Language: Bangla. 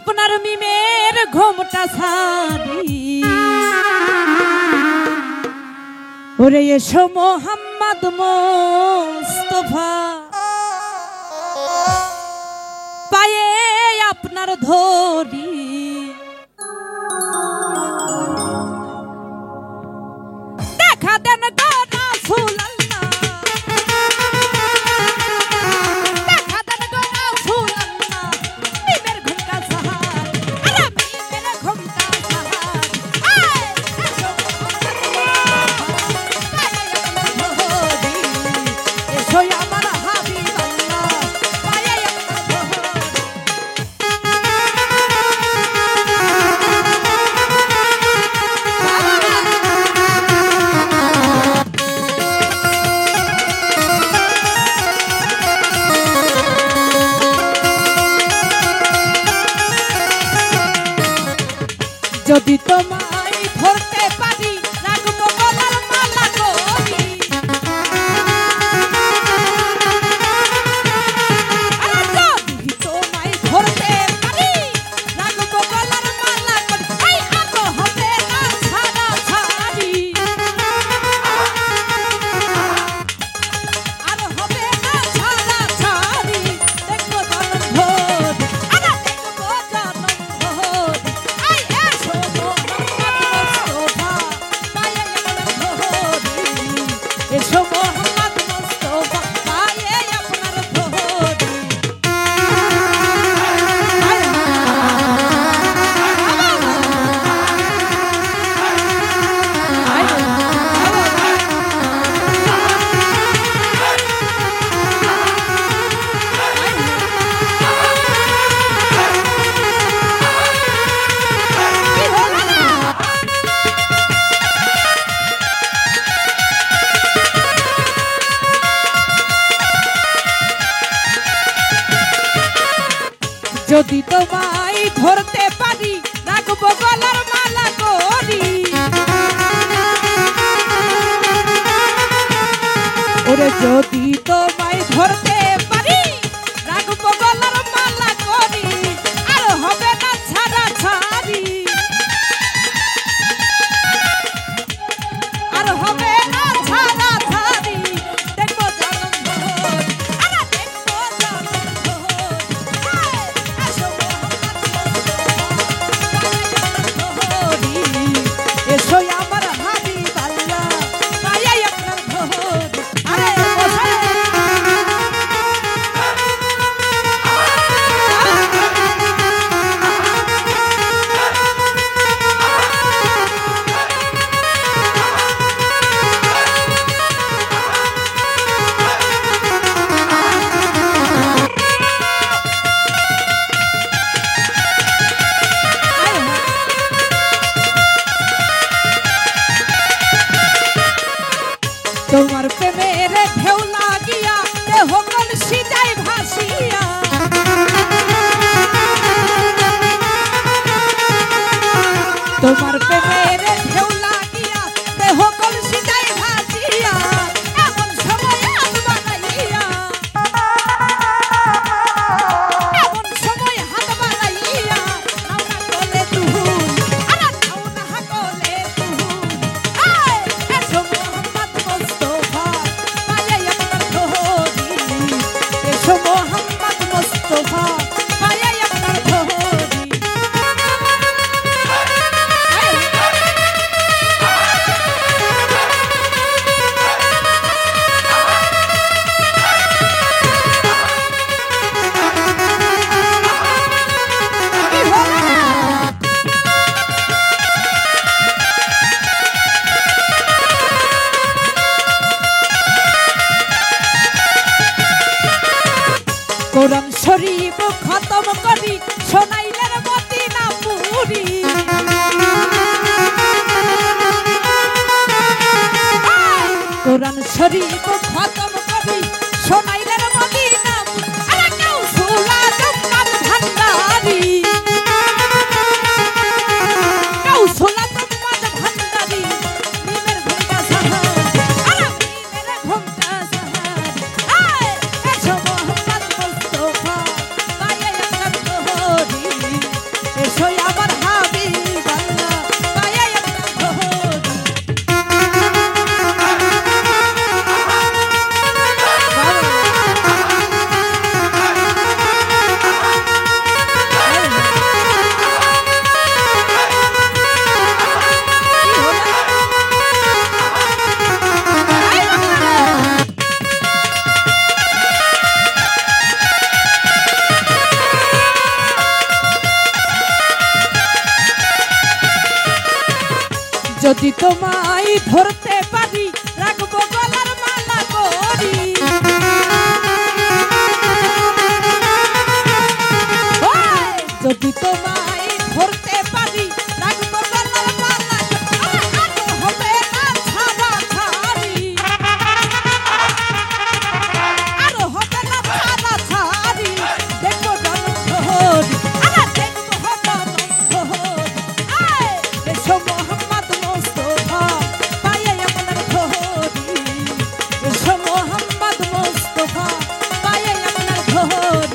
আপনার মিমের ঘোমটা সারি ওরে এসো মোহাম্মদ মোস্তফা পায়ে আপনার ধরি দেখা দেন গো রাসূল যদি তোমায় ধরতে পারি রাখবো গলার মালা করি যদি তোমায় ধরতে পারি রাখবো গলার মালা করি এই আগো হবে না ছাড়া ছাড়ি আর হবে না ছাড়া ছাড়ি দেখবো জনম ভোর দেখবো জনম ভোর এসো মোহাম্মদ মোস্তফা পায়ে আপনার ধরি যদি তোমায় ধরতে পারি রাখবো গলার মালা করি ওরে যদি তোমায় ধরতে পারি রাখবো গলার মালা করি আর হবে না ছাড়া ছাড়ি আর হবে না ছাড়া ছাড়ি দেখবো জনম ভোর দেখবো জনম ভোর এসো আমার হাবিব আল্লাহ পায়ে আপনার ধরি আরে তোমার প্রেমের ঢেউ লাগিয়া দেহ কলসি যায় ভাসিয়া তোমার প্রেমের ঢেউ লাগিয়া দেহ কলসি যায় ভাসিয়া এমন সময় হাত বাড়াইয়া এমন সময় হাত বাড়াইয়া নাও না কোলে তুহুন আরে নাও না কোলে তুহুন এসো মোহাম্মদ মোস্তফা পায়ে আপনার ধরি এসো মোহাম্মদ মোস্তফা পায়ে আপনার ধরি কোরআন শরীফ খতম করি শোনাইলেন মদিনা পুরি কোরআন শরীফ খতম করি শোনাইলেন মদিনা আরে কেউ সুলা জন্নাত ভান্ডারি কেউ সুলা জন্নাত ভান্ডারি মিমের ঘোমটা সাহার আরে মিমের ঘোমটা সাহার এসো মোহাম্মদ মোস্তফা পায়ে আপনার ধরি যদি তোমায় ধরতে পারি রাখবো গলার মালা করি যদি তোমায় ধরতে পারি রাখবো গলার মালা আর হবে না ছাড়া ছাড়ি আর হবে না ছাড়া ছাড়ি দেখবো জনধরি আর দেখবো জনধরি এসো মোহাম্মদ মুস্তাফা পায়ে আপনার ধরি এসো মোহাম্মদ মুস্তাফা পায়ে আপনার ধরি